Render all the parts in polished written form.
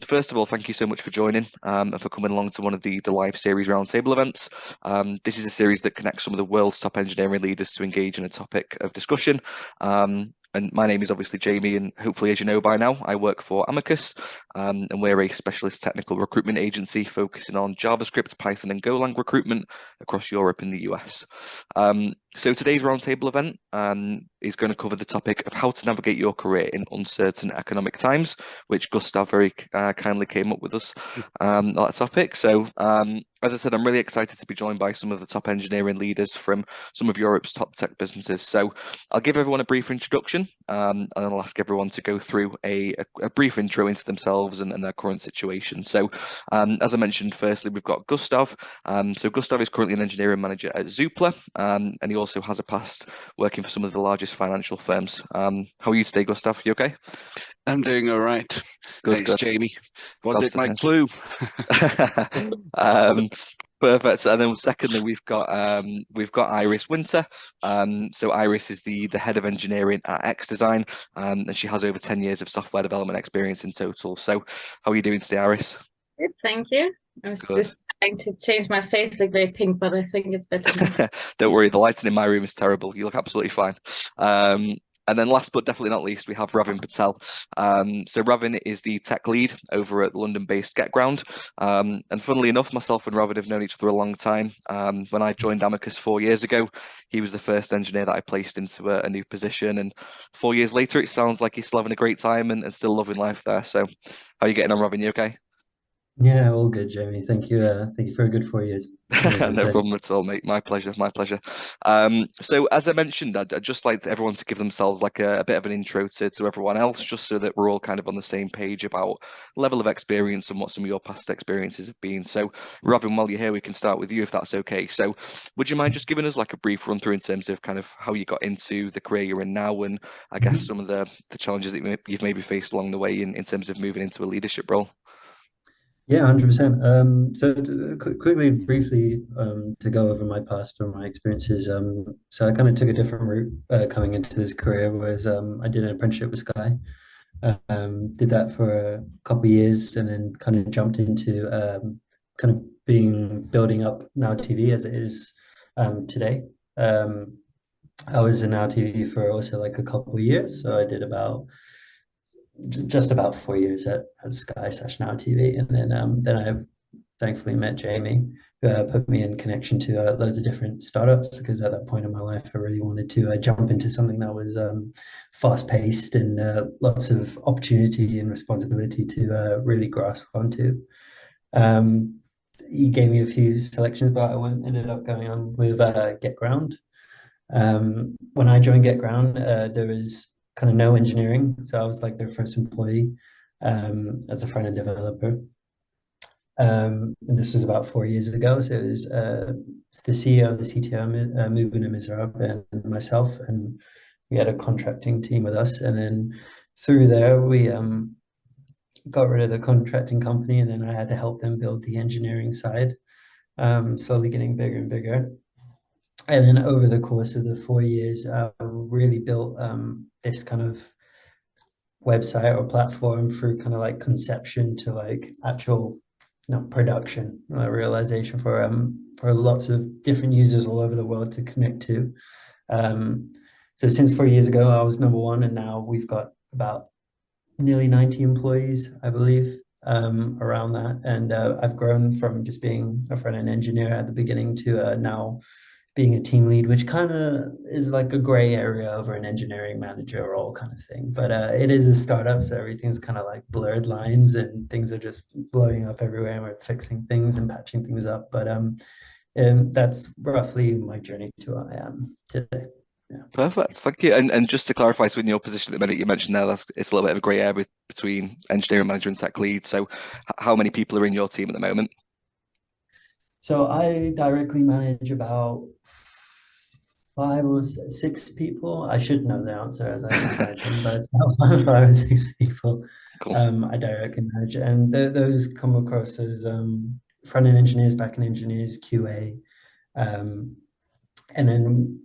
first of all, thank you so much for joining and for coming along to one of the live series Roundtable events. This is a series that connects some of the world's top engineering leaders to engage in a topic of discussion. And my name is obviously Jamie, and hopefully, as you know by now, I work for Amicus, and we're a specialist technical recruitment agency focusing on JavaScript, Python, and Golang recruitment across Europe and the US. So today's roundtable event is going to cover the topic of how to navigate your career in uncertain economic times, which Gustaw very kindly came up with us on that topic. So as I said, I'm really excited to be joined by some of the top engineering leaders from some of Europe's top tech businesses. So I'll give everyone a brief introduction, and then I'll ask everyone to go through a brief intro into themselves and their current situation. So as I mentioned, firstly, we've got Gustaw. So Gustaw is currently an engineering manager at Zoopla, and he also has a past working for some of the largest financial firms. How are you today, Gustaw? You okay? I'm doing all right. Good, Thanks, good. Jamie. Was Glad it to my hear. clue? Perfect. And then secondly, we've got Iris Winter. So Iris is the head of engineering at xDesign, and she has over 10 years of software development experience in total. So how are you doing today, Iris? Good, thank you. I was Good. just trying to change my face to very pink, but I think it's better now. Don't worry, the lighting in my room is terrible. You look absolutely fine. And then last but definitely not least, we have Ravin Patel. So Ravin is the tech lead over at London-based GetGround. And funnily enough, myself and Ravin have known each other a long time. When I joined Amicus 4 years ago, he was the first engineer that I placed into a new position. And 4 years later, it sounds like he's still having a great time and still loving life there. So how are you getting on, Ravin? You okay? Yeah, all good, Jamie. Thank you. Thank you for a good 4 years. Really good No pleasure. problem at all, mate. My pleasure, my pleasure. So as I mentioned, I'd just like everyone to give themselves like a bit of an intro to everyone else, just so that we're all kind of on the same page about level of experience and what some of your past experiences have been. So Robin, while you're here, we can start with you if that's okay. So would you mind just giving us like a brief run through in terms of kind of how you got into the career you're in now, and I guess some of the challenges that you've maybe faced along the way in terms of moving into a leadership role? Yeah, 100%. Quickly, briefly, to go over my past or my experiences. So I kind of took a different route coming into this career, whereas I did an apprenticeship with Sky. Did that for a couple of years, and then kind of jumped into kind of building up Now TV as it is today. I was in Now TV for also like a couple of years, so I did about just about 4 years at Sky/Now TV, and then I thankfully met Jamie, who put me in connection to loads of different startups, because at that point in my life I really wanted to jump into something that was fast paced and lots of opportunity and responsibility to really grasp onto. He gave me a few selections, but I ended up going on with GetGround. When I joined GetGround, there was kind of no engineering, so I was like their first employee as a front-end developer. And this was about 4 years ago, so it was the CEO and the CTO, Mubin and Mizrab, and myself, and we had a contracting team with us. And then through there, we got rid of the contracting company, and then I had to help them build the engineering side, slowly getting bigger and bigger. And then over the course of the 4 years, really built this kind of website or platform through kind of like conception to like actual production, realization for lots of different users all over the world to connect to. So since 4 years ago, I was number one, and now we've got about nearly 90 employees, I believe, around that. And I've grown from just being a front-end engineer at the beginning to now being a team lead, which kind of is like a gray area over an engineering manager role kind of thing. But it is a startup, so everything's kind of like blurred lines and things are just blowing up everywhere, and we're fixing things and patching things up. But and that's roughly my journey to where I am today. Yeah. Perfect, thank you. And just to clarify, so in your position at the minute, you mentioned there it's a little bit of a grey area between engineering manager and tech lead. So how many people are in your team at the moment? So I directly manage about 5 or 6 people. I should know the answer, as I can imagine, but it's about 5 or 6 people Cool. I directly manage. And those come across as front-end engineers, back-end engineers, QA. And then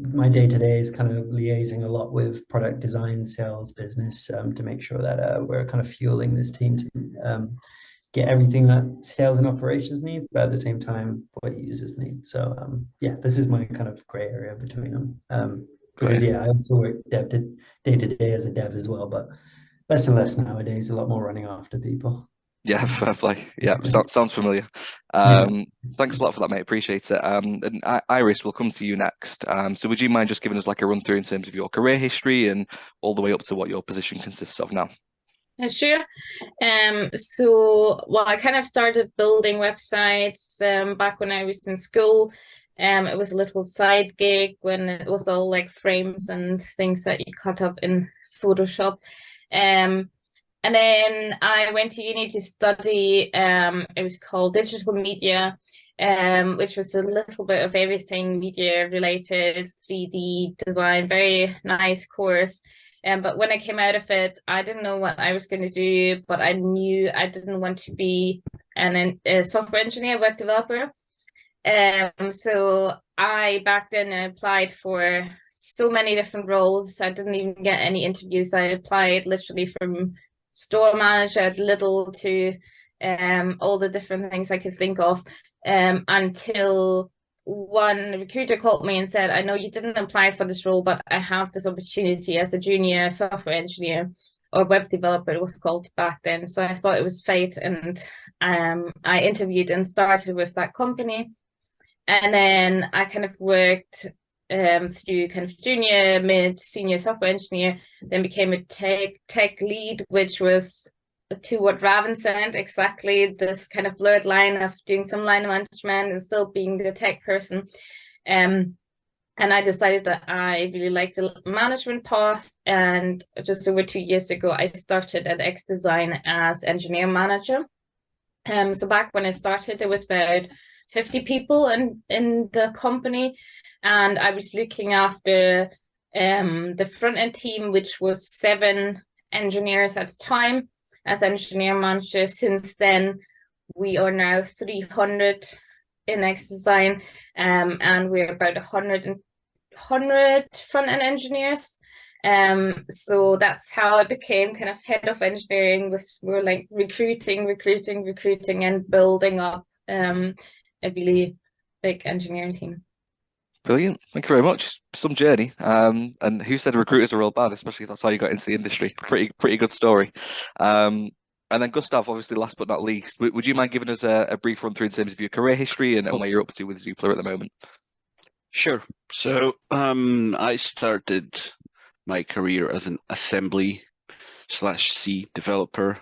my day-to-day is kind of liaising a lot with product design, sales, business, to make sure that we're kind of fueling this team to get everything that sales and operations needs, but at the same time, what users need. So yeah, this is my kind of gray area between them. Because yeah, I also work day to day as a dev as well, but less and less nowadays. A lot more running after people. Yeah, fair play. Yeah, sounds familiar. Thanks a lot for that, mate. Appreciate it. And Iris, we'll come to you next. So would you mind just giving us like a run through in terms of your career history and all the way up to what your position consists of now? Sure. So well, I kind of started building websites back when I was in school. It was a little side gig when it was all like frames and things that you cut up in Photoshop. And then I went to uni to study, it was called digital media, which was a little bit of everything media related, 3D design, very nice course. But when I came out of it, I didn't know what I was going to do, but I knew I didn't want to be a software engineer, web developer. So I back then applied for so many different roles. I didn't even get any interviews. I applied literally from store manager at Little to all the different things I could think of, until one recruiter called me and said, I know you didn't apply for this role, but I have this opportunity as a junior software engineer or web developer, it was called back then. So I thought it was fate, and I interviewed and started with that company. And then I kind of worked through kind of junior, mid, senior software engineer, then became a tech lead, which was to what Ravin said, exactly this kind of blurred line of doing some line management and still being the tech person. And I decided that I really liked the management path. And just over 2 years ago, I started at xDesign as engineer manager. So back when I started, there was about 50 people in the company, and I was looking after the front end team, which was 7 engineers at the time as engineer manager. Since then, we are now 300 in xDesign, and we're about 100 front end engineers. So that's how I became kind of head of engineering. We're like recruiting, and building up a really big engineering team. Brilliant. Thank you very much. Some journey. And who said recruiters are all bad, especially if that's how you got into the industry. Pretty good story. And then Gustav, obviously, last but not least, would you mind giving us a brief run through in terms of your career history and where you're up to with Zoopla at the moment? Sure. So I started my career as an assembly/C developer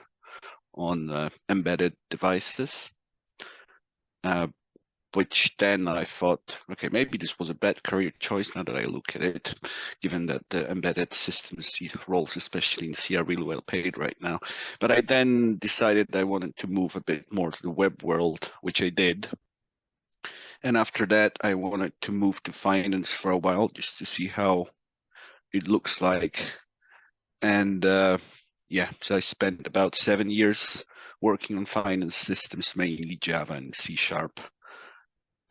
on embedded devices, which then I thought, okay, maybe this was a bad career choice now that I look at it, given that the embedded systems roles, especially in C, are really well paid right now. But I then decided I wanted to move a bit more to the web world, which I did. And after that, I wanted to move to finance for a while just to see how it looks like. And yeah, so I spent about 7 years working on finance systems, mainly Java and C#.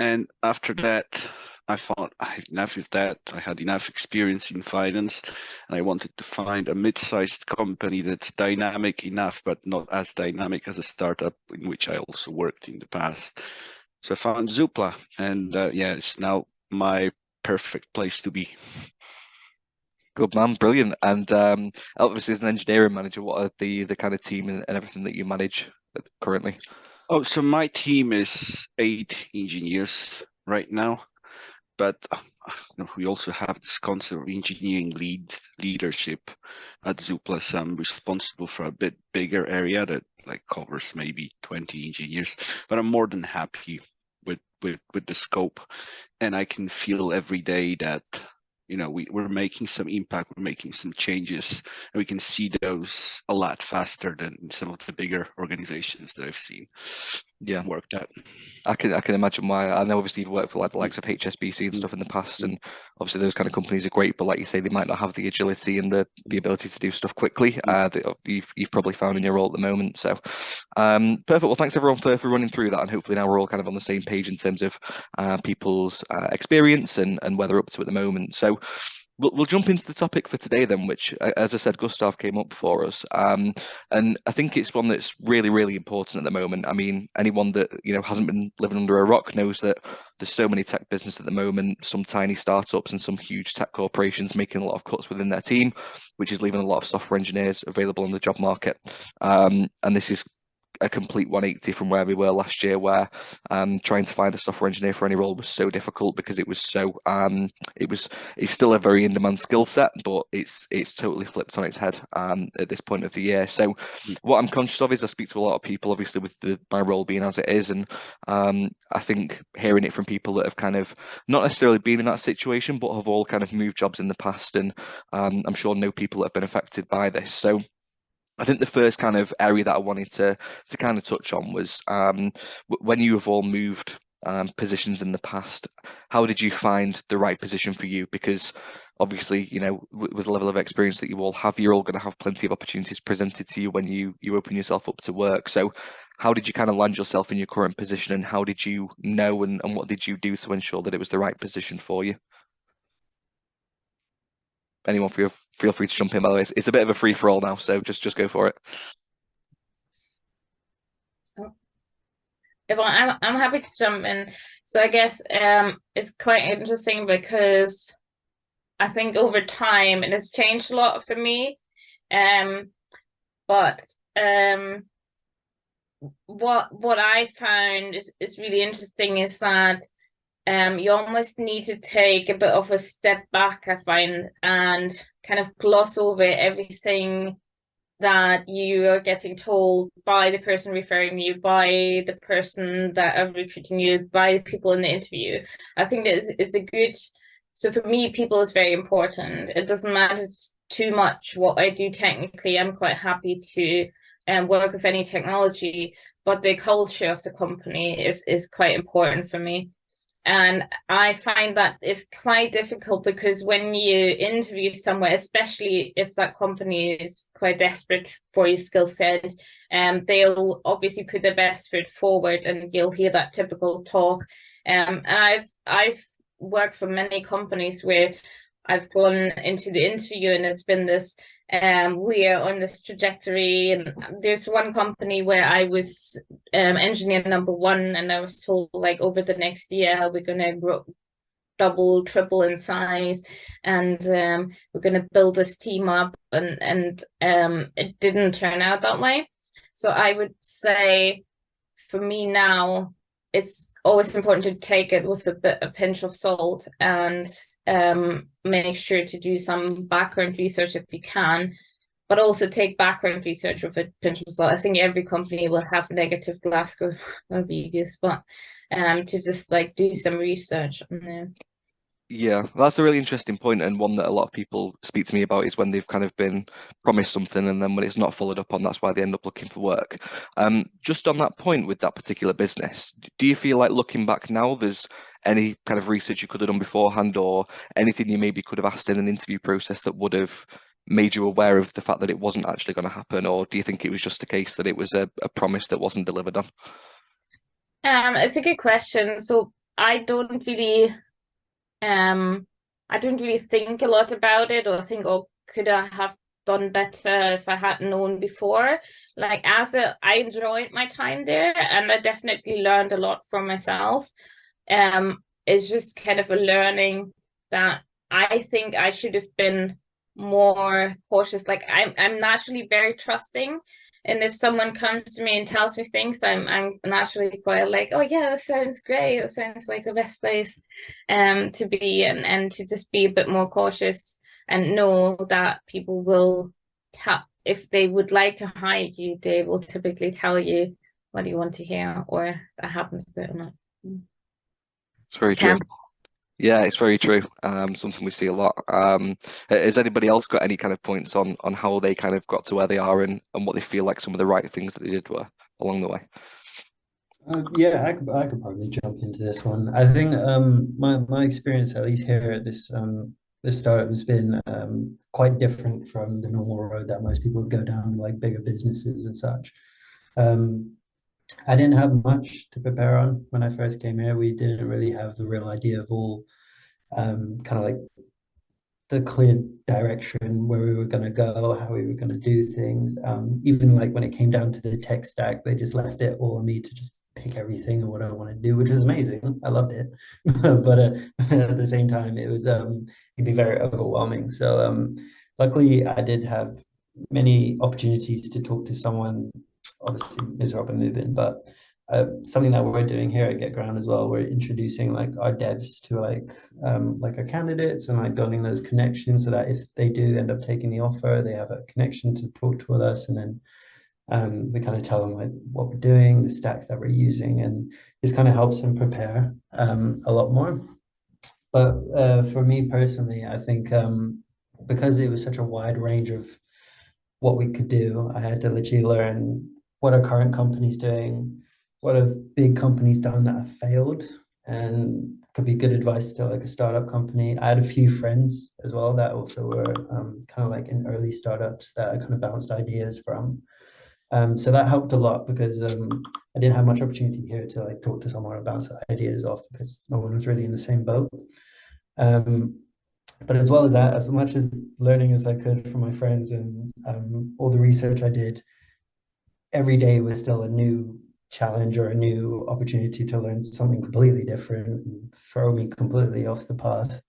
And after that, I thought I had enough of that. I had enough experience in finance, and I wanted to find a mid-sized company that's dynamic enough, but not as dynamic as a startup in which I also worked in the past. So I found Zoopla, and yeah, it's now my perfect place to be. Good man, brilliant. And obviously, as an engineering manager, what are the kind of team and everything that you manage currently? Oh, so my team is 8 engineers right now, but we also have this concept of engineering leadership at Zoopla. So I'm responsible for a bit bigger area that like covers maybe 20 engineers, but I'm more than happy with the scope, and I can feel every day that you know, we're making some impact, we're making some changes, and we can see those a lot faster than some of the bigger organizations that I've seen worked at. I can imagine why. I know obviously you've worked for like the likes of HSBC and stuff in the past, and obviously those kind of companies are great, but like you say, they might not have the agility and the ability to do stuff quickly that you've probably found in your role at the moment. So perfect. Well, thanks everyone for running through that, and hopefully now we're all kind of on the same page in terms of people's experience and where they're up to at the moment. So we'll jump into the topic for today then, which, as I said, Gustaw came up for us, and I think it's one that's really, really important at the moment. I mean, anyone that hasn't been living under a rock knows that there's so many tech businesses at the moment, some tiny startups and some huge tech corporations making a lot of cuts within their team, which is leaving a lot of software engineers available on the job market. And this is a complete 180 from where we were last year, where trying to find a software engineer for any role was so difficult because it was so it's still a very in-demand skill set, but it's totally flipped on its head at this point of the year. So what I'm conscious of is I speak to a lot of people, obviously with my role being as it is, and I think hearing it from people that have kind of not necessarily been in that situation, but have all kind of moved jobs in the past, and I'm sure know people that have been affected by this. So I think the first kind of area that I wanted to kind of touch on was when you have all moved positions in the past, how did you find the right position for you? Because obviously, with the level of experience that you all have, you're all going to have plenty of opportunities presented to you when you open yourself up to work. So how did you kind of land yourself in your current position, and how did you know and what did you do to ensure that it was the right position for you? Anyone feel free to jump in, by the way. It's a bit of a free for all now, so just go for it. I'm happy to jump in. So I guess it's quite interesting because I think over time it has changed a lot for me. But what I found is really interesting is that you almost need to take a bit of a step back, I find, and kind of gloss over everything that you are getting told by the person referring you, by the person that are recruiting you, by the people in the interview. I think that it's a good. So for me, people is very important. It doesn't matter too much what I do technically. I'm quite happy to work with any technology, but the culture of the company is quite important for me. And I find that it's quite difficult because when you interview somewhere, especially if that company is quite desperate for your skill set, they'll obviously put their best foot forward, and you'll hear that typical talk. And I've worked for many companies where I've gone into the interview and it's been this we are on this trajectory, and there's one company where I was engineer number 1, and I was told like over the next year we're going to grow double, triple in size, and we're going to build this team up, and it didn't turn out that way. So I would say for me now it's always important to take it with a pinch of salt, and make sure to do some background research if you can, but also take background research with a pinch of salt. I think every company will have negative Glasgow reviews, but to just like do some research on there. Yeah, that's a really interesting point, and one that a lot of people speak to me about is when they've kind of been promised something and then when it's not followed up on, that's why they end up looking for work. Just on that point with that particular business, do you feel like looking back now, there's any kind of research you could have done beforehand, or anything you maybe could have asked in an interview process that would have made you aware of the fact that it wasn't actually going to happen? Or do you think it was just a case that it was a promise that wasn't delivered on? It's a good question. So I don't really think a lot about it, or think, oh, could I have done better if I had known before? Like I enjoyed my time there, and I definitely learned a lot from myself. It's just kind of a learning that I think I should have been more cautious. Like I'm naturally very trusting, and if someone comes to me and tells me things, I'm naturally quite like, oh yeah, that sounds great. That sounds like the best place to be, and to just be a bit more cautious and know that people will if they would like to hire you, they will typically tell you what you want to hear, or that happens a bit or not. It's very true. Yeah, it's very true. Something we see a lot. Has anybody else got any kind of points on how they kind of got to where they are and what they feel like some of the right things that they did were along the way? Yeah, I could probably jump into this one. I think my experience, at least here at this startup, has been quite different from the normal road that most people go down, like bigger businesses and such. Um, I didn't have much to prepare on when I first came here. We didn't really have the real idea of all kind of like the clear direction where we were going to go, how we were going to do things. Even like when it came down to the tech stack, they just left it all on me to just pick everything and what I want to do, which was amazing. I loved it, but at the same time, it'd be very overwhelming. So luckily, I did have many opportunities to talk to someone. Obviously, Ms. Robin Mubin, but something that we're doing here at GetGround as well. We're introducing like our devs to like our candidates and like building those connections so that if they do end up taking the offer, they have a connection to talk to us, and then we kind of tell them like what we're doing, the stacks that we're using, and this kind of helps them prepare a lot more. But for me personally, I think because it was such a wide range of what we could do, I had to literally learn what our current company's doing, what have big companies done that have failed, and could be good advice to like a startup company. I had a few friends as well that also were kind of like in early startups that I kind of bounced ideas from. So that helped a lot because I didn't have much opportunity here to like talk to someone and bounce ideas off because no one was really in the same boat. Um, but as well as that, as much as learning as I could from my friends and all the research I did, every day was still a new challenge or a new opportunity to learn something completely different and throw me completely off the path.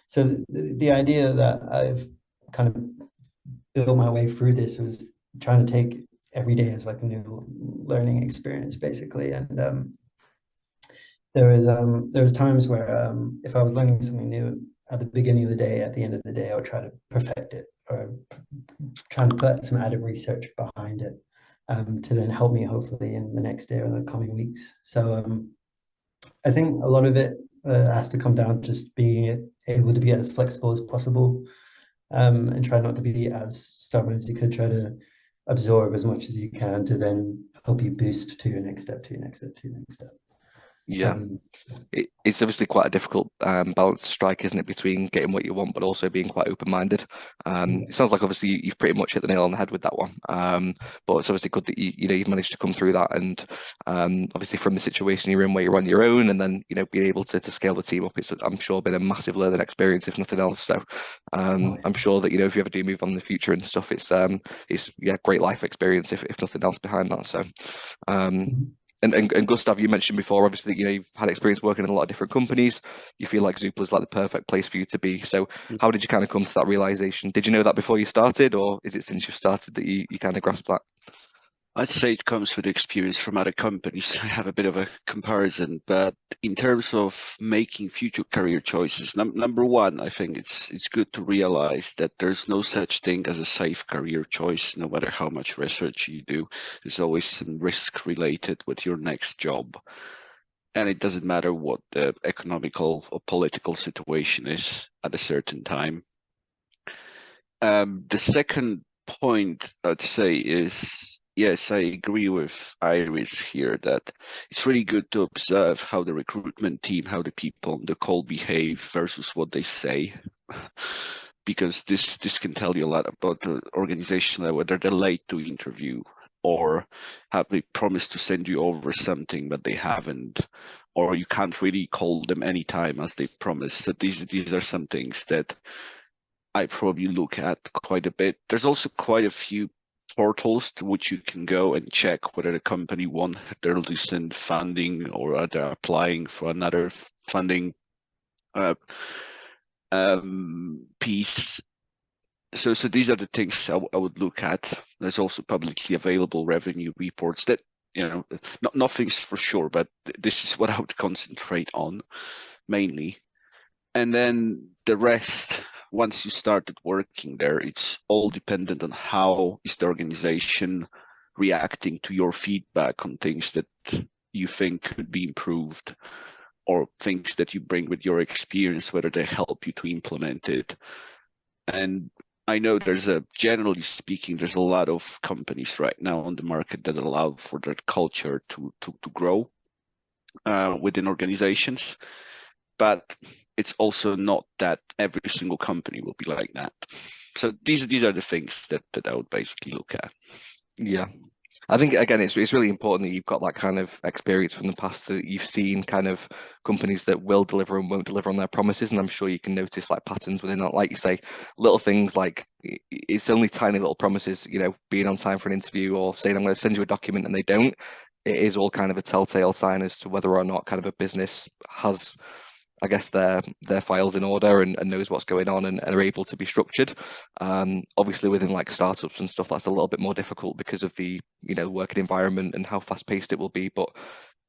So the idea that I've kind of built my way through this was trying to take every day as like a new learning experience, basically. And there was times where if I was learning something new at the beginning of the day, at the end of the day, I would try to perfect it or trying to put some added research behind it to then help me hopefully in the next day or the coming weeks. So I think a lot of it has to come down to just being able to be as flexible as possible and try not to be as stubborn as you could. Try to absorb as much as you can to then help you boost to your next step, to your next step, to your next step. Yeah. It's obviously quite a difficult balance to strike, isn't it, between getting what you want but also being quite open-minded. It sounds like obviously you've pretty much hit the nail on the head with that one. But it's obviously good that you've managed to come through that, and obviously from the situation you're in where you're on your own, and then being able to scale the team up, it's I'm sure been a massive learning experience if nothing else. So I'm sure that if you ever do move on in the future and stuff, it's great life experience if nothing else behind that. So and Gustav, you mentioned before, obviously, that you've had experience working in a lot of different companies. You feel like Zoopla is like the perfect place for you to be. So, how did you kind of come to that realization? Did you know that before you started, or is it since you've started that you kind of grasp that? I'd say it comes with experience from other companies. I have a bit of a comparison, but in terms of making future career choices, number one, I think it's good to realize that there's no such thing as a safe career choice, no matter how much research you do. There's always some risk related with your next job. And it doesn't matter what the economical or political situation is at a certain time. The second point I'd say is, yes, I agree with Iris here that it's really good to observe how the recruitment team, how the people on the call behave versus what they say. Because this can tell you a lot about the organization, whether they're late to interview or have they promised to send you over something but they haven't, or you can't really call them anytime as they promised. So these are some things that I probably look at quite a bit. There's also quite a few portals to which you can go and check whether the company won their recent funding or are they applying for another funding piece. So these are the things I would look at. There's also publicly available revenue reports that, nothing's for sure, but this is what I would concentrate on mainly. And then the rest, once you started working there, it's all dependent on how is the organization reacting to your feedback on things that you think could be improved, or things that you bring with your experience, whether they help you to implement it. And I know generally speaking, there's a lot of companies right now on the market that allow for that culture to grow within organizations, but it's also not that every single company will be like that. So these are the things that I would basically look at. Yeah. I think again, it's really important that you've got that kind of experience from the past, so that you've seen kind of companies that will deliver and won't deliver on their promises, and I'm sure you can notice like patterns within that. Like you say, little things like it's only tiny little promises, you know, being on time for an interview or saying I'm going to send you a document and they don't. It is all kind of a telltale sign as to whether or not kind of a business has, I guess, their files in order and knows what's going on and are able to be structured. Obviously within like startups and stuff, that's a little bit more difficult because of the, you know, working environment and how fast paced it will be. But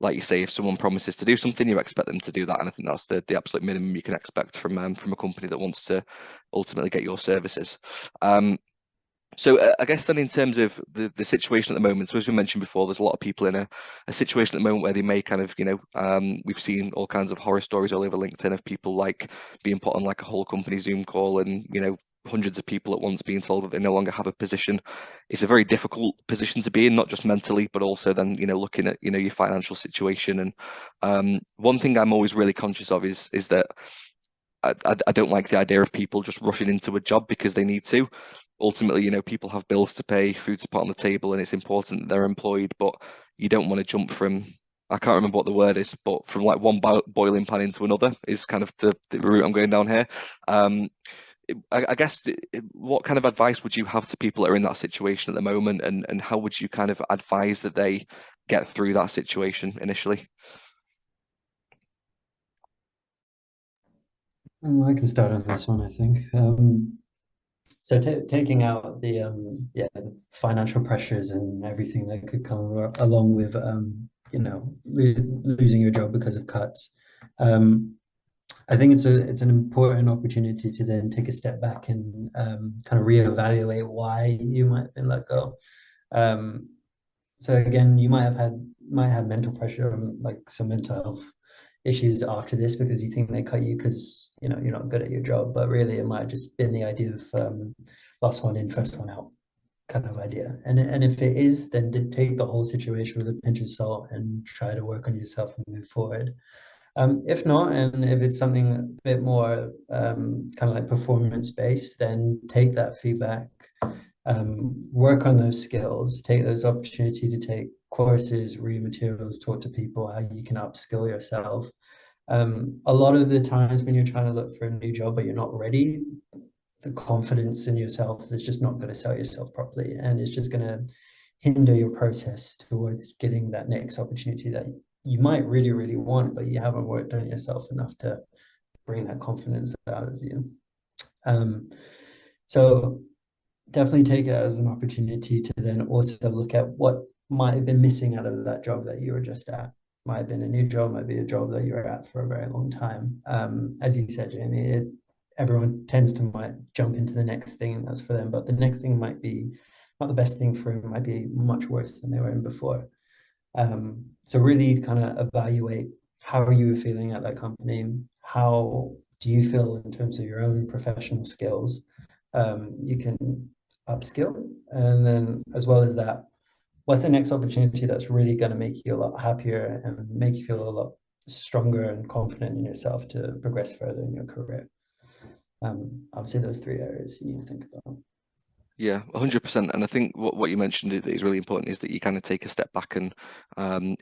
like you say, if someone promises to do something, you expect them to do that. And I think that's the absolute minimum you can expect from a company that wants to ultimately get your services. So I guess then in terms of the situation at the moment, so as we mentioned before, there's a lot of people in a situation at the moment where they may kind of, you know, we've seen all kinds of horror stories all over LinkedIn of people like being put on like a whole company Zoom call and, you know, hundreds of people at once being told that they no longer have a position. It's a very difficult position to be in, not just mentally, but also then, you know, looking at, you know, your financial situation. And one thing I'm always really conscious of is that I don't like the idea of people just rushing into a job because they need to. Ultimately, you know, people have bills to pay, food to put on the table, and it's important that they're employed, but you don't want to jump from, I can't remember what the word is, but from like one boiling pan into another is kind of the route I'm going down here. I guess, what kind of advice would you have to people that are in that situation at the moment, and how would you kind of advise that they get through that situation initially? I can start on this one, I think. So taking out the financial pressures and everything that could come along with you know, losing your job because of cuts. I think it's an important opportunity to then take a step back and kind of reevaluate why you might have been let go. So again, you might have mental pressure and like some mental health issues after this because you think they cut you because, you know, you're not good at your job, but really it might have just been the idea of last one in, first one out kind of idea. And if it is, then take the whole situation with a pinch of salt and try to work on yourself and move forward. If not, and if it's something a bit more kind of like performance based, then take that feedback, work on those skills, take those opportunities to take courses, read materials, talk to people, how you can upskill yourself. A lot of the times when you're trying to look for a new job but you're not ready, the confidence in yourself is just not going to sell yourself properly, and it's just going to hinder your process towards getting that next opportunity that you might really, really want, but you haven't worked on yourself enough to bring that confidence out of you. So definitely take it as an opportunity to then also look at what might have been missing out of that job that you were just at. Might have been a new job, might be a job that you were at for a very long time. As you said, Jamie, everyone tends to might jump into the next thing and that's for them, but the next thing might be not the best thing for them, might be much worse than they were in before. So really kind of evaluate how are you feeling at that company? How do you feel in terms of your own professional skills? You can upskill, and then as well as that, what's the next opportunity that's really going to make you a lot happier and make you feel a lot stronger and confident in yourself to progress further in your career? I would say those three areas you need to think about. Yeah, 100%. And I think what you mentioned that is really important is that you kind of take a step back and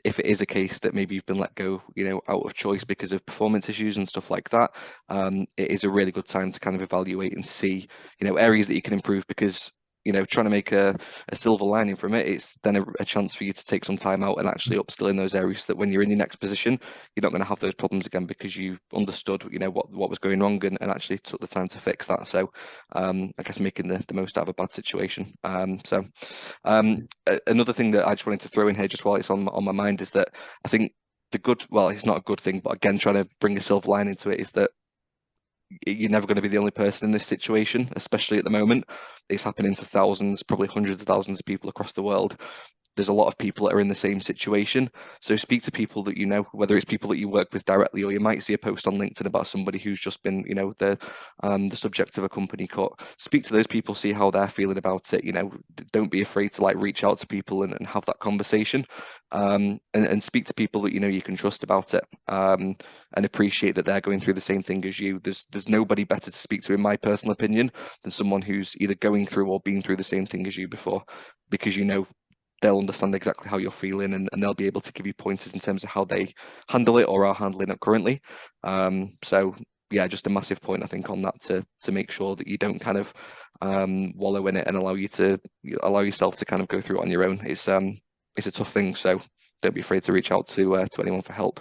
if it is a case that maybe you've been let go, you know, out of choice because of performance issues and stuff like that, it is a really good time to kind of evaluate and see, you know, areas that you can improve, because, you know, trying to make a silver lining from it, it's then a chance for you to take some time out and actually upskill in those areas, so that when you're in your next position, you're not going to have those problems again, because you understood, you know, what was going wrong and actually took the time to fix that. So I guess making the most out of a bad situation. Another thing that I just wanted to throw in here, just while it's on my mind, is that I think it's not a good thing, but again, trying to bring a silver lining into it, is that you're never going to be the only person in this situation, especially at the moment. It's happening to thousands, probably hundreds of thousands of people across the world. there's a lot of people that are in the same situation. So speak to people that you know, whether it's people that you work with directly, or you might see a post on LinkedIn about somebody who's just been, you know, the subject of a company cut. Speak to those people, see how they're feeling about it. You know, don't be afraid to like reach out to people and have that conversation, and speak to people that you know you can trust about it, and appreciate that they're going through the same thing as you. There's nobody better to speak to, in my personal opinion, than someone who's either going through or been through the same thing as you before, because you know they'll understand exactly how you're feeling, and they'll be able to give you pointers in terms of how they handle it or are handling it currently. So yeah, just a massive point I think on that, to make sure that you don't kind of wallow in it and allow yourself to kind of go through it on your own. It's a tough thing, so don't be afraid to reach out to anyone for help.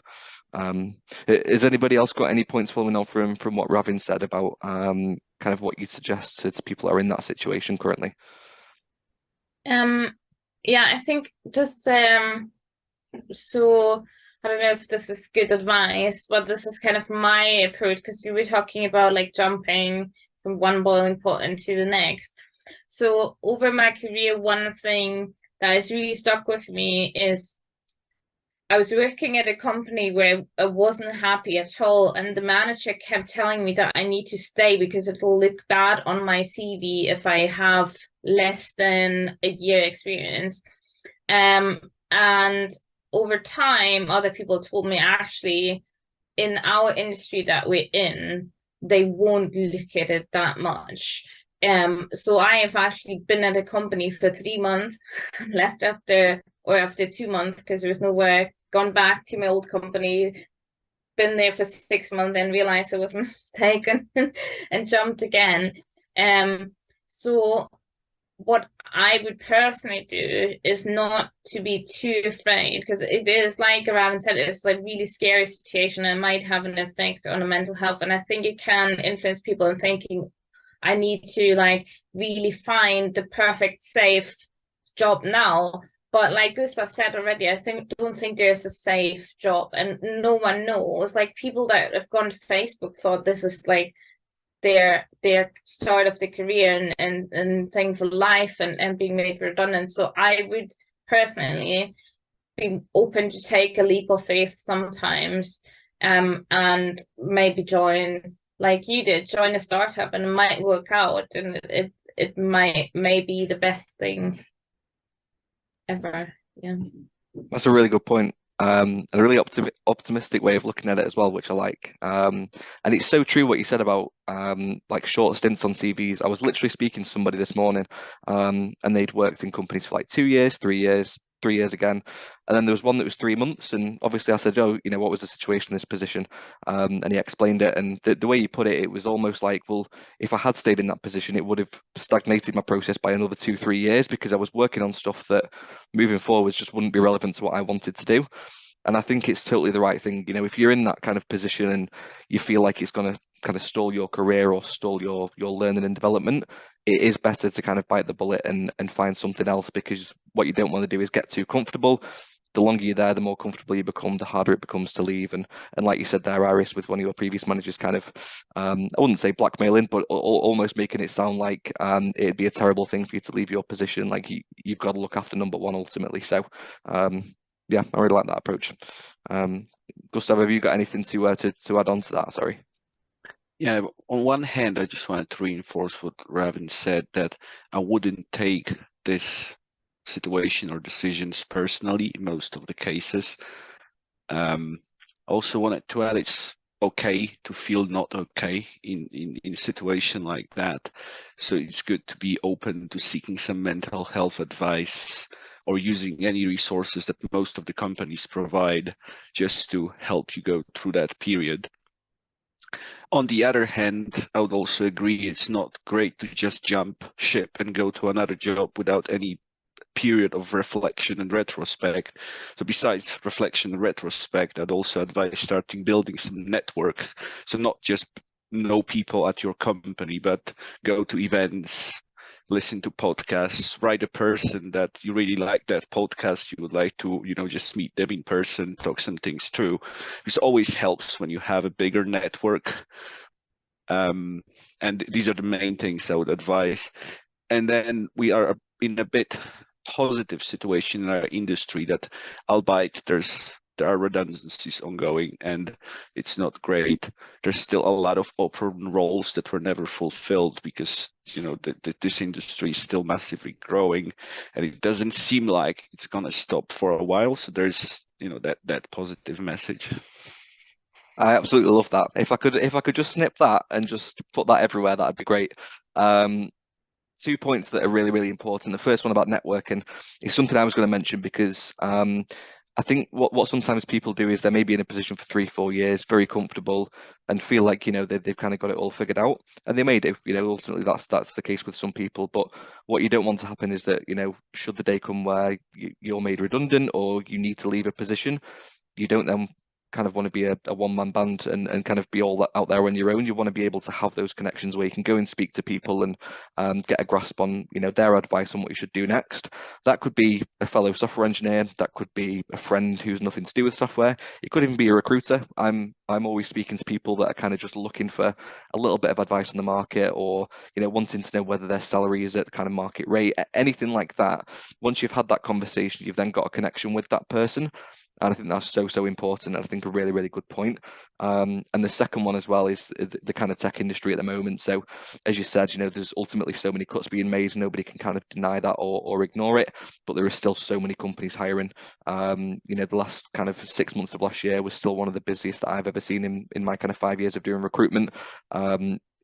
Has anybody else got any points following on from what Ravin said about kind of what you'd suggest to people that are in that situation currently? Yeah, I think just so I don't know if this is good advice, but this is kind of my approach, because you were talking about like jumping from one boiling pot into the next. So over my career, one thing that has really stuck with me is I was working at a company where I wasn't happy at all, and the manager kept telling me that I need to stay because it'll look bad on my CV if I have less than a year experience. And over time, other people told me, actually, in our industry that we're in, they won't look at it that much. So I have actually been at a company for 3 months, left after 2 months because there was no work, gone back to my old company, been there for 6 months and realized I was mistaken and jumped again. So what I would personally do is not to be too afraid, because it is, like Ravin said, it's like really scary situation and might have an effect on the mental health. And I think it can influence people in thinking, I need to like really find the perfect safe job now. But like Gustaw said already, I don't think there's a safe job, and no one knows. Like people that have gone to Facebook thought this is like their start of the career and thing for life, and being made redundant. So I would personally be open to take a leap of faith sometimes, and maybe join, like you did, join a startup, and it might work out, and it may be the best thing ever. Yeah, that's a really good point. A really optimistic way of looking at it as well, which I like. And it's so true what you said about like short stints on CVs. I was literally speaking to somebody this morning, and they'd worked in companies for like 2 years, 3 years, 3 years again, and then there was one that was 3 months. And obviously, I said, "Oh, you know, what was the situation in this position?" And he explained it, and the way he put it, it was almost like, well, if I had stayed in that position, it would have stagnated my process by another 2-3 years, because I was working on stuff that moving forwards just wouldn't be relevant to what I wanted to do. And I think it's totally the right thing. You know, if you're in that kind of position and you feel like it's going to kind of stall your career or stall your learning and development, it is better to kind of bite the bullet and find something else, because what you don't want to do is get too comfortable. The longer you're there, the more comfortable you become, the harder it becomes to leave. And like you said there, Iris, with one of your previous managers kind of, I wouldn't say blackmailing, but almost making it sound like it'd be a terrible thing for you to leave your position. Like you've got to look after number one ultimately. So yeah, I really like that approach. Gustav, have you got anything to add on to that? Sorry. Yeah, on one hand, I just wanted to reinforce what Ravin said, that I wouldn't take this situation or decisions personally in most of the cases. I also wanted to add, it's okay to feel not okay in a situation like that. So it's good to be open to seeking some mental health advice, or using any resources that most of the companies provide just to help you go through that period. On the other hand, I would also agree it's not great to just jump ship and go to another job without any period of reflection and retrospect. So besides reflection and retrospect, I'd also advise starting building some networks. So not just know people at your company, but go to events, listen to podcasts, write a person that you really like that podcast, you would like to, just meet them in person, talk some things through. This always helps when you have a bigger network. And these are the main things I would advise. And then we are in a bit positive situation in our industry that, albeit there are redundancies ongoing and it's not great, there's still a lot of open roles that were never fulfilled because, you know, this industry is still massively growing and it doesn't seem like it's going to stop for a while. So there's, you know, that positive message. I absolutely love that. If I could just snip that and just put that everywhere, that'd be great. 2 points that are really, really important. The first one about networking is something I was going to mention because I think what sometimes people do is they may be in a position for 3-4 years, very comfortable, and feel like, you know, they've kind of got it all figured out, and they may do. You know, ultimately that's the case with some people. But what you don't want to happen is that, you know, should the day come where you're made redundant or you need to leave a position, you don't then kind of want to be a one-man band and kind of be all out there on your own. You want to be able to have those connections where you can go and speak to people and get a grasp on, you know, their advice on what you should do next. That could be a fellow software engineer, that could be a friend who's nothing to do with software. It could even be a recruiter. I'm always speaking to people that are kind of just looking for a little bit of advice on the market, or, you know, wanting to know whether their salary is at the kind of market rate, anything like that. Once you've had that conversation, you've then got a connection with that person. And I think that's so important. I think a really, really good point. And the second one as well is the kind of tech industry at the moment. So as you said, you know, there's ultimately so many cuts being made. Nobody can kind of deny that or ignore it. But there are still so many companies hiring. You know, the last kind of 6 months of last year was still one of the busiest that I've ever seen in my kind of 5 years of doing recruitment.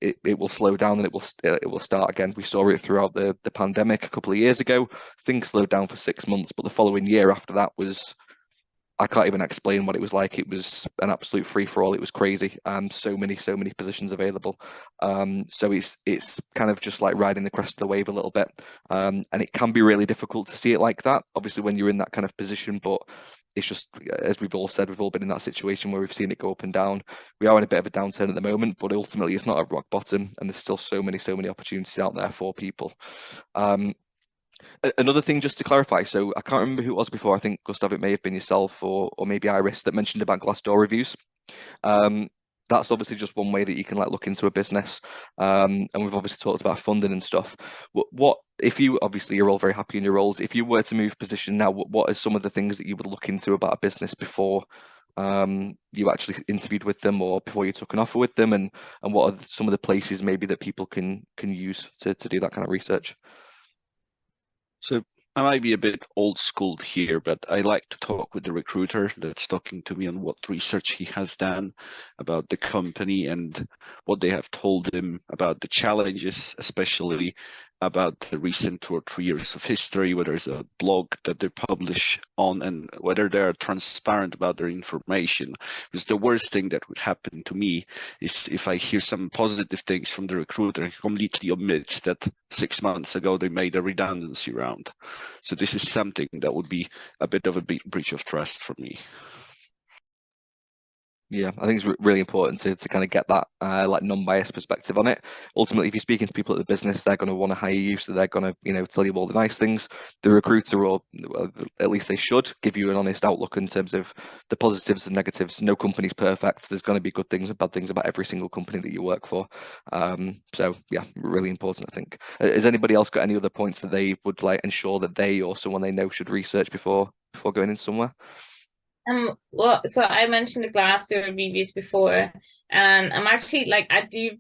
It will slow down and it will start again. We saw it throughout the pandemic a couple of years ago. Things slowed down for 6 months, but the following year after that was, I can't even explain what it was like. It was an absolute free-for-all. It was crazy. So many positions available. So it's kind of just like riding the crest of the wave a little bit. And it can be really difficult to see it like that, obviously, when you're in that kind of position. But it's just, as we've all said, we've all been in that situation where we've seen it go up and down. We are in a bit of a downturn at the moment, but ultimately it's not at rock bottom, and there's still so many opportunities out there for people. Another thing, just to clarify, so I can't remember who it was before. I think, Gustav, it may have been yourself or maybe Iris that mentioned about Glassdoor reviews. That's obviously just one way that you can like look into a business. And we've obviously talked about funding and stuff. What if you, obviously you're all very happy in your roles, if you were to move position now, what are some of the things that you would look into about a business before you actually interviewed with them or before you took an offer with them, and what are some of the places maybe that people can use to do that kind of research? So I might be a bit old school here, but I like to talk with the recruiter that's talking to me on what research he has done about the company and what they have told him about the challenges, especially about the recent 2 or 3 years of history, whether there's a blog that they publish on and whether they're transparent about their information. Because the worst thing that would happen to me is if I hear some positive things from the recruiter and completely omits that 6 months ago they made a redundancy round. So this is something that would be a bit of a big breach of trust for me. Yeah, I think it's really important to kind of get that like non-biased perspective on it. Ultimately, if you're speaking to people at the business, they're going to want to hire you, so they're going to, you know, tell you all the nice things. The recruiter, or at least they should, give you an honest outlook in terms of the positives and negatives. No company's perfect. There's going to be good things and bad things about every single company that you work for. So yeah, really important, I think. Has anybody else got any other points that they would like ensure that they or someone they know should research before going in somewhere? Well, so I mentioned the Glassdoor reviews before, and I'm actually like, I do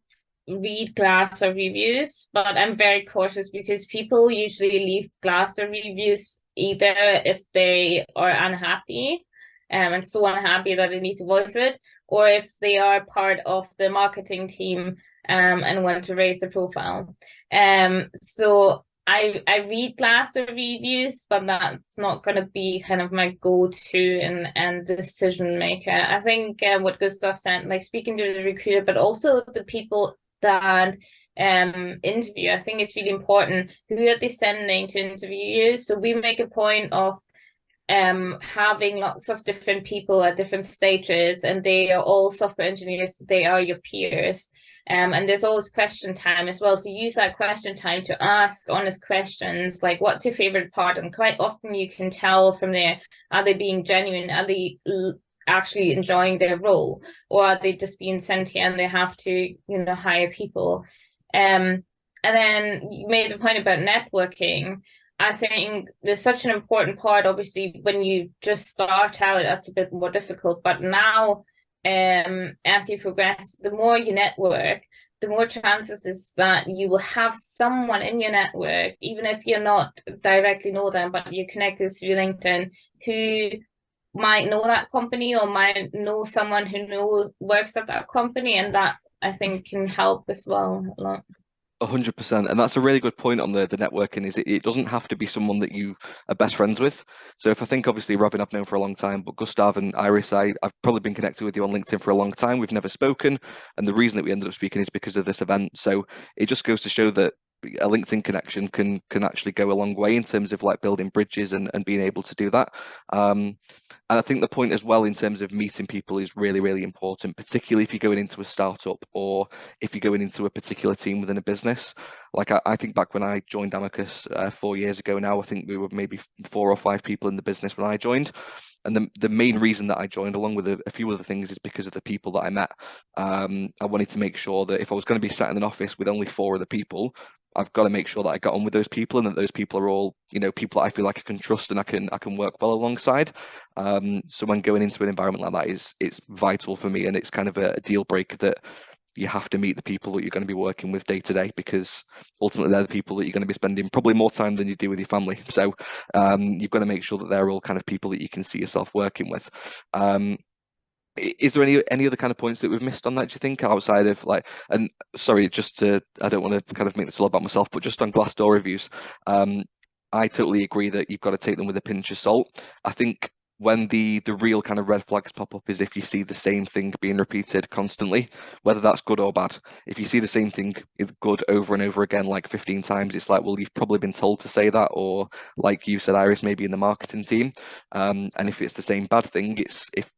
read Glassdoor reviews, but I'm very cautious because people usually leave Glassdoor reviews either if they are unhappy, and so unhappy that they need to voice it, or if they are part of the marketing team, and want to raise the profile. So I read Glassdoor reviews, but that's not going to be kind of my go-to and decision maker. I think what Gustav said, like speaking to the recruiter, but also the people that interview, I think it's really important. Who are they sending to interview you? So we make a point of having lots of different people at different stages, and they are all software engineers. They are your peers. And there's always question time as well. So use that question time to ask honest questions, like what's your favorite part? And quite often you can tell from there, are they being genuine? Are they actually enjoying their role? Or are they just being sent here and they have to, you know, hire people? And then you made the point about networking. I think there's such an important part. Obviously, when you just start out, that's a bit more difficult. But now, as you progress, the more you network, the more chances is that you will have someone in your network, even if you're not directly know them, but you're connected through LinkedIn, who might know that company or might know someone who works at that company, and that I think can help as well a lot. 100%, and that's a really good point on the networking. Is it doesn't have to be someone that you are best friends with. So if I think, obviously, Ravin I've known for a long time, but Gustav and Iris, I've probably been connected with you on LinkedIn for a long time. We've never spoken, and the reason that we ended up speaking is because of this event. So it just goes to show that a LinkedIn connection can actually go a long way in terms of like building bridges and being able to do that. And I think the point as well in terms of meeting people is really, really important, particularly if you're going into a startup or if you're going into a particular team within a business. Like I think back when I joined Amicus 4 years ago now, I think we were maybe 4 or 5 people in the business when I joined. And the main reason that I joined, along with a few other things, is because of the people that I met. I wanted to make sure that if I was going to be sat in an office with only 4 other people, I've got to make sure that I got on with those people and that those people are all, people that I feel like I can trust and I can work well alongside. So when going into an environment like that, it's vital for me, and it's kind of a deal breaker that you have to meet the people that you're going to be working with day to day, because ultimately they're the people that you're going to be spending probably more time than you do with your family. So you've got to make sure that they're all kind of people that you can see yourself working with. Is there any other kind of points that we've missed on that, do you think, outside of like, and sorry, I don't want to kind of make this all about myself, but just on Glassdoor reviews, I totally agree that you've got to take them with a pinch of salt. I think when the real kind of red flags pop up is if you see the same thing being repeated constantly, whether that's good or bad. If you see the same thing good over and over again, like 15 times, it's like, well, you've probably been told to say that, or like you said, Iris, maybe in the marketing team. And if it's the same bad thing, it's if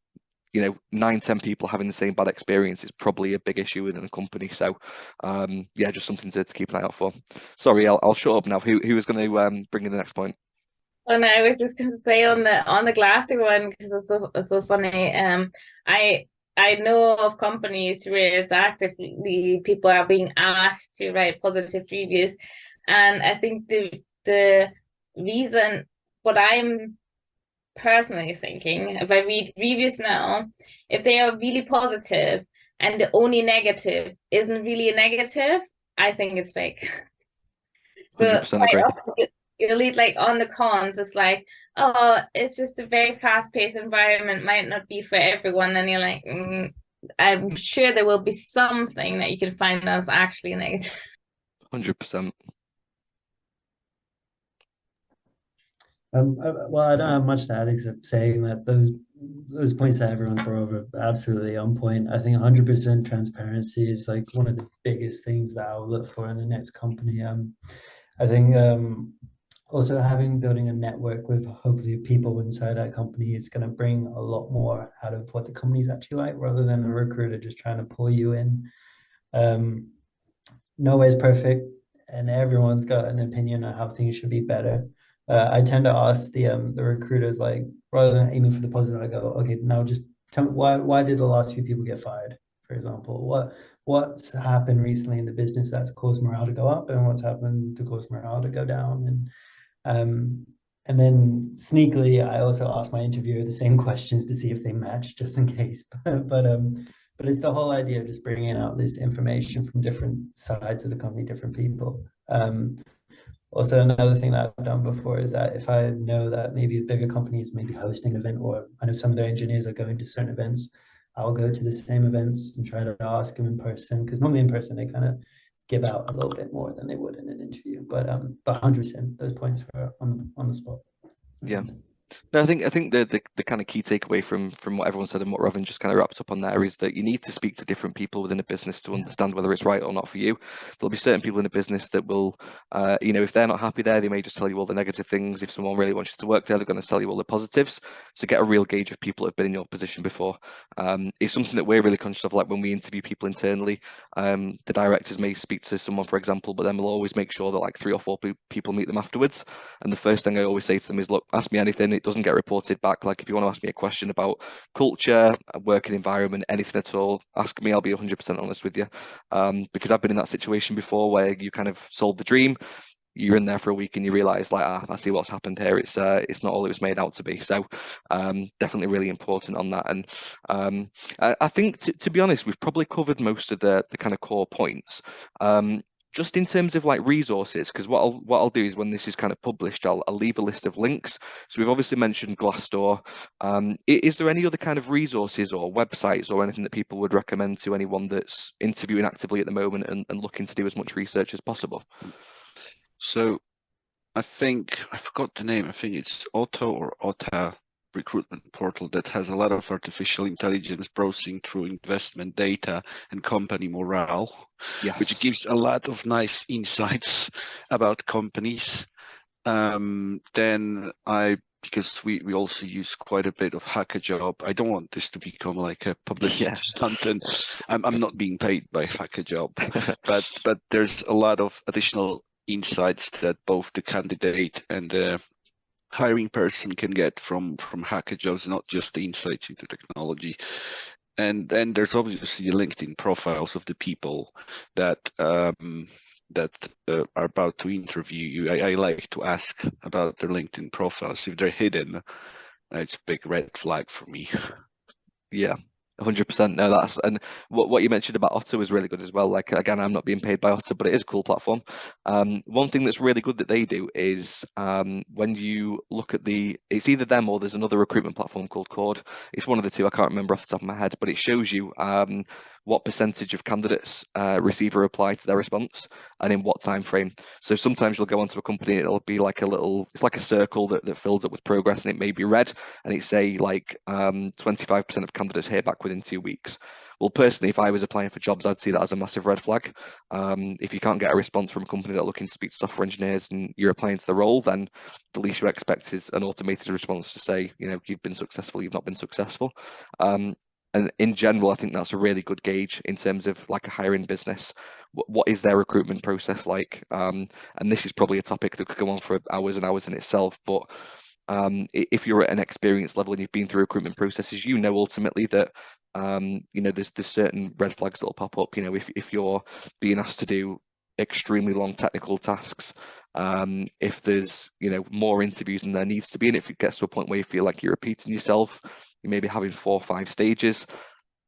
9-10 people having the same bad experience is probably a big issue within the company. So yeah, just something to keep an eye out for. Sorry, I'll shut up now. Who is going to bring in the next point? And I was just going to say on the Glassdoor one, because it's so funny. I know of companies where it's actively people are being asked to write positive reviews, and I think the reason, what I'm personally thinking, if I read reviews now, if they are really positive and the only negative isn't really a negative, I think it's fake. So 100% agree. you lead like on the cons, it's like, oh, it's just a very fast-paced environment, might not be for everyone, and you're like, I'm sure there will be something that you can find that's actually negative. 100%. Well, I don't have much to add except saying that those points that everyone brought up are absolutely on point. I think 100% transparency is like one of the biggest things that I'll look for in the next company. I think also building a network with hopefully people inside that company is going to bring a lot more out of what the company's actually like, rather than a recruiter just trying to pull you in. No way is perfect, and everyone's got an opinion on how things should be better. I tend to ask the recruiters, like, rather than aiming for the positive, I go, okay, now just tell me why did the last few people get fired, for example? What's happened recently in the business that's caused morale to go up, and what's happened to cause morale to go down? And then sneakily, I also ask my interviewer the same questions to see if they match, just in case. But it's the whole idea of just bringing out this information from different sides of the company, different people. Also, another thing that I've done before is that if I know that maybe a bigger company is maybe hosting an event, or I know some of their engineers are going to certain events, I'll go to the same events and try to ask them in person, because normally in person they kind of give out a little bit more than they would in an interview. But 100% those points were on the spot. Yeah. No, I think the kind of key takeaway from what everyone said and what Ravin just kind of wrapped up on there is that you need to speak to different people within a business to understand whether it's right or not for you. There'll be certain people in a business that will, if they're not happy there, they may just tell you all the negative things. If someone really wants you to work there, they're going to tell you all the positives. So get a real gauge of people that have been in your position before. It's something that we're really conscious of, like when we interview people internally, the directors may speak to someone, for example, but then we'll always make sure that like 3 or 4 people meet them afterwards. And the first thing I always say to them is, look, ask me anything. It doesn't get reported back. Like if you want to ask me a question about culture, working environment, anything at all, ask me. I'll be 100% honest with you, because I've been in that situation before where you kind of sold the dream. you're in there for a week and you realize like, I see what's happened here. It's not all it was made out to be. So definitely really important on that. And I think to be honest, we've probably covered most of the kind of core points. Just in terms of like resources, because what I'll do is when this is kind of published, I'll leave a list of links. So we've obviously mentioned Glassdoor. Is there any other kind of resources or websites or anything that people would recommend to anyone that's interviewing actively at the moment and looking to do as much research as possible? So I think, I forgot the name, I think it's Otto or Otta recruitment portal that has a lot of artificial intelligence browsing through investment data and company morale, Yes. which gives a lot of nice insights about companies. Because we also use quite a bit of HackerJob. I don't want this to become like a publicity stunt, and I'm not being paid by HackerJob, but there's a lot of additional insights that both the candidate and the hiring person can get from HackerJobs, not just the insights into technology. And then there's obviously LinkedIn profiles of the people that are about to interview you. I like to ask about their LinkedIn profiles. If they're hidden, it's a big red flag for me. Yeah. 100%. No, that's, and what you mentioned about Otter was really good as well. Like, again, I'm not being paid by Otter, but it is a cool platform. One thing that's really good that they do is when you look at it's either them or there's another recruitment platform called Cord. It's one of the two. I can't remember off the top of my head, but it shows you what percentage of candidates receive a reply to their response and in what time frame. So sometimes you'll go onto a company and it'll be like it's like a circle that fills up with progress, and it may be red and it say like 25% of candidates hear back within 2 weeks. Well, personally, if I was applying for jobs, I'd see that as a massive red flag. If you can't get a response from a company that are looking to speak to software engineers and you're applying to the role, then the least you expect is an automated response to say, you've been successful, you've not been successful. And in general, I think that's a really good gauge in terms of like a hiring business. What is their recruitment process like? And this is probably a topic that could go on for hours and hours in itself. But if you're at an experience level and you've been through recruitment processes, ultimately that there's certain red flags that'll pop up. If you're being asked to do extremely long technical tasks, if there's more interviews than there needs to be, and if it gets to a point where you feel like you're repeating yourself, you may be having 4 or 5 stages.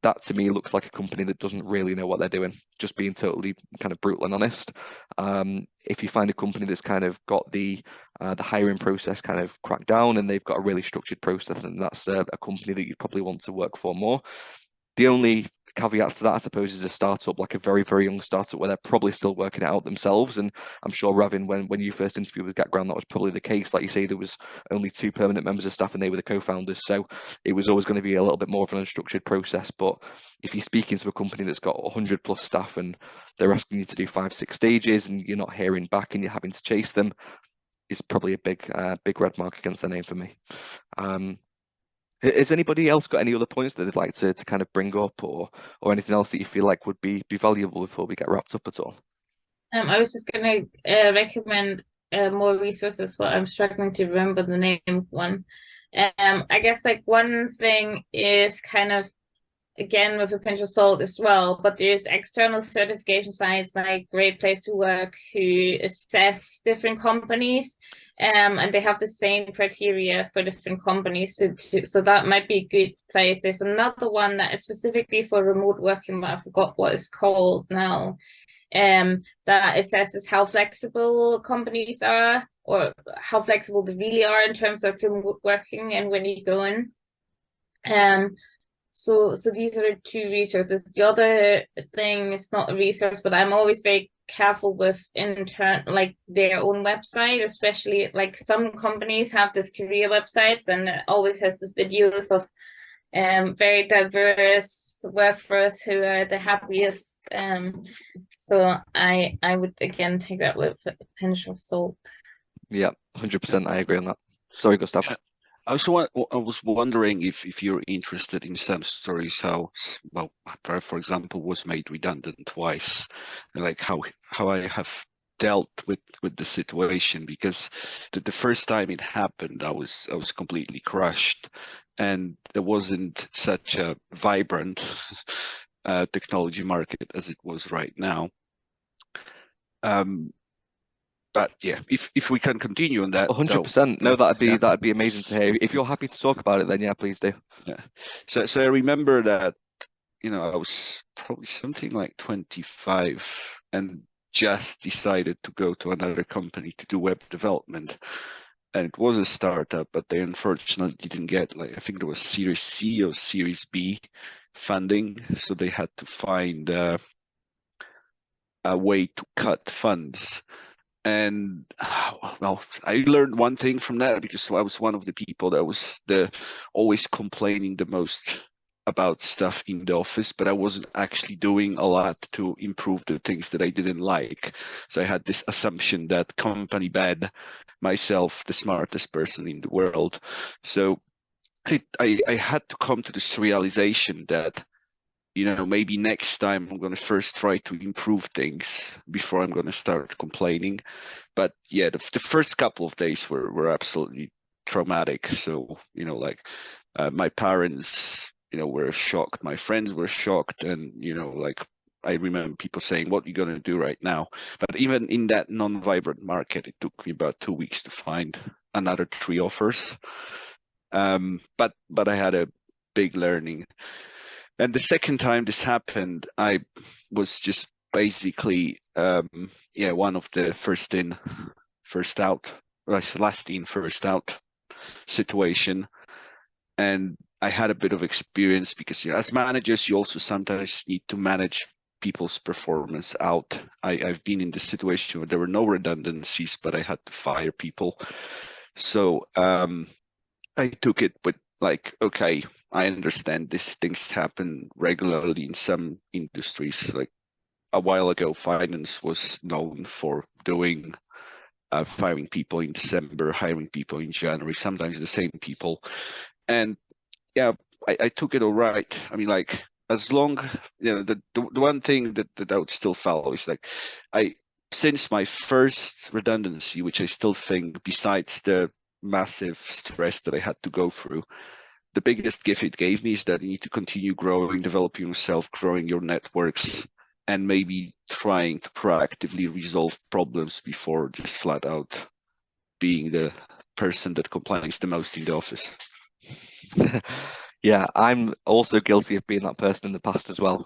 That to me looks like a company that doesn't really know what they're doing, just being totally kind of brutal and honest. If you find a company that's kind of got the hiring process kind of cracked down and they've got a really structured process, then that's a company that you'd probably want to work for more. The only caveat to that, I suppose, is a startup, like a very, very young startup where they're probably still working it out themselves. And I'm sure, Ravin, when you first interviewed with GetGround, that was probably the case. Like you say, there was only 2 permanent members of staff and they were the co-founders. So it was always going to be a little bit more of an unstructured process. But if you're speaking to a company that's got 100 plus staff and they're asking you to do 5, 6 stages and you're not hearing back and you're having to chase them, it's probably a big red mark against their name for me. Has anybody else got any other points that they'd like to kind of bring up or anything else that you feel like would be valuable before we get wrapped up at all? I was just going to recommend more resources, but I'm struggling to remember the name of one. I guess like one thing is kind of, again, with a pinch of salt as well, but there's external certification sites like Great Place to Work who assess different companies, and they have the same criteria for different companies. So that might be a good place. There's another one that is specifically for remote working, but I forgot what it's called now. That assesses how flexible companies are or how flexible they really are in terms of remote working and when you go in. So these are 2 resources. The other thing is not a resource, but I'm always very careful with like their own website, especially like some companies have this career websites and it always has this videos of very diverse workforce who are the happiest. So I would again take that with a pinch of salt. Yeah, 100%. I agree on that. Sorry, Gustav. I was wondering if you're interested in some stories how, well, for example, was made redundant twice, and like how I have dealt with the situation, because the first time it happened, I was completely crushed, and there wasn't such a vibrant technology market as it was right now. but yeah, if we can continue on that, 100%. No, that'd yeah. be amazing to hear. If you're happy to talk about it, then yeah, please do. Yeah. So I remember that, you know, I was probably something like 25 and just decided to go to another company to do web development. And it was a startup, but they unfortunately didn't get, like, I think there was Series C or Series B funding. So they had to find a way to cut funds. And well, I learned one thing from that, because I was one of the people that was always complaining the most about stuff in the office, but I wasn't actually doing a lot to improve the things that I didn't like. So I had this assumption that company bad, myself the smartest person in the world. So I had to come to this realization that, you know, maybe next time I'm going to first try to improve things before I'm going to start complaining. But yeah, the first couple of days were absolutely traumatic. So, you know, like my parents, you know, were shocked. My friends were shocked. And, you know, like I remember people saying, what are you going to do right now? But even in that non-vibrant market, it took me about 2 weeks to find another 3 offers. But I had a big learning. And the second time this happened, I was just basically, one of the first in, first out, last in, first out situation. And I had a bit of experience because, you know, as managers, you also sometimes need to manage people's performance out. I've been in this situation where there were no redundancies, but I had to fire people. So I took it with like, okay, I understand these things happen regularly in some industries. Like a while ago, finance was known for doing firing people in December, hiring people in January, sometimes the same people. And yeah, I took it all right. I mean, like, as long, you know, the one thing that I would still follow is like, since my first redundancy, which I still think, besides the massive stress that I had to go through, the biggest gift it gave me is that you need to continue growing, developing yourself, growing your networks, and maybe trying to proactively resolve problems before just flat out being the person that complains the most in the office. Yeah, I'm also guilty of being that person in the past as well.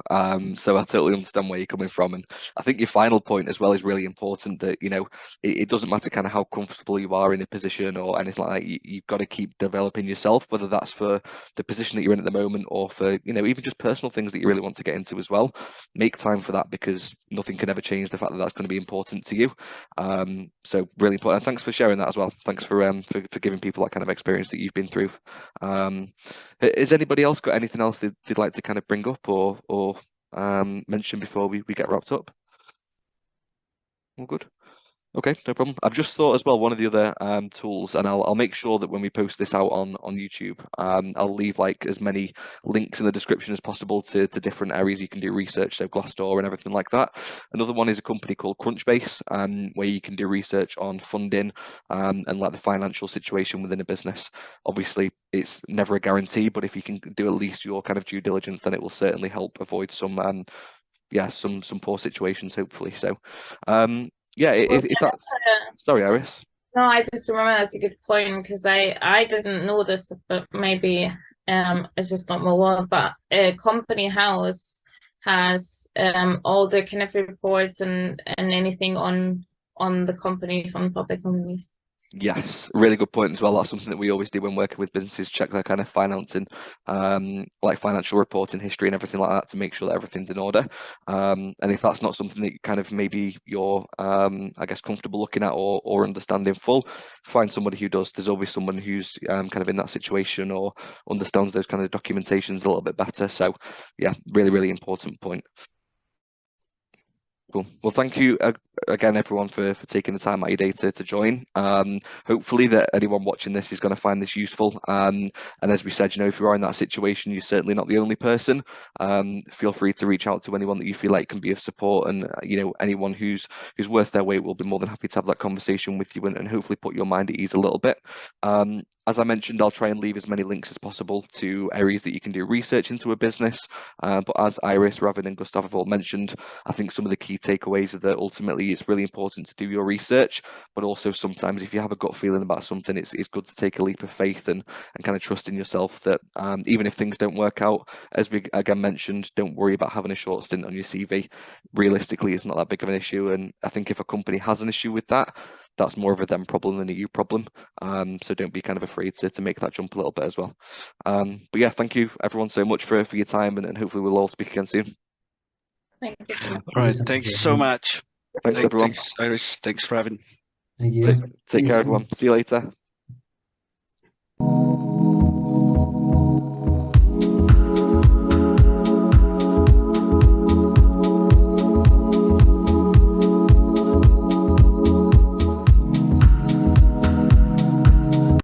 So I totally understand where you're coming from. And I think your final point as well is really important, that, you know, it doesn't matter kind of how comfortable you are in a position or anything like that. You've got to keep developing yourself, whether that's for the position that you're in at the moment or for, you know, even just personal things that you really want to get into as well. Make time for that, because nothing can ever change the fact that that's going to be important to you. So really important. And thanks for sharing that as well. Thanks for giving people that kind of experience that you've been through. Has anybody else got anything else they'd like to kind of bring up or mention before we get wrapped up? All good. Okay, no problem. I've just thought as well, one of the other tools, and I'll make sure that when we post this out on YouTube, I'll leave like as many links in the description as possible to different areas you can do research, so Glassdoor and everything like that. Another one is a company called Crunchbase, where you can do research on funding and like the financial situation within a business. Obviously, it's never a guarantee, but if you can do at least your kind of due diligence, then it will certainly help avoid some poor situations, hopefully. So yeah, if that's sorry, Iris. No, I just remember that's a good point, because I didn't know this, but maybe it's just not my world. But Company House has all the kind of reports and anything on the companies, on public companies. Yes, really good point as well. That's something that we always do when working with businesses, check their kind of financing, like financial reporting history and everything like that, to make sure that everything's in order. And if that's not something that kind of maybe you're, I guess, comfortable looking at or understanding full, find somebody who does. There's always someone who's kind of in that situation or understands those kind of documentations a little bit better. So yeah, really, really important point. Cool. Well, thank you again, everyone, for taking the time out of your day to join. Hopefully that anyone watching this is going to find this useful. And as we said, you know, if you are in that situation, you're certainly not the only person. Feel free to reach out to anyone that you feel like can be of support, and you know, anyone who's worth their weight will be more than happy to have that conversation with you and hopefully put your mind at ease a little bit. As I mentioned, I'll try and leave as many links as possible to areas that you can do research into a business. But as Iris, Ravin, and Gustav have all mentioned, I think some of the key takeaways are that ultimately it's really important to do your research, but also sometimes if you have a gut feeling about something, it's good to take a leap of faith and kind of trust in yourself that even if things don't work out, as we again mentioned, don't worry about having a short stint on your CV. Realistically, it's not that big of an issue. And I think if a company has an issue with that, that's more of a them problem than a you problem. So don't be kind of afraid to make that jump a little bit as well. But yeah, thank you everyone so much for your time, and hopefully we'll all speak again soon. Thank you so much. All right, thanks so much. Thanks everyone. Thanks, Iris. Thanks, Ravin. Thank you. Take care everyone. See you later.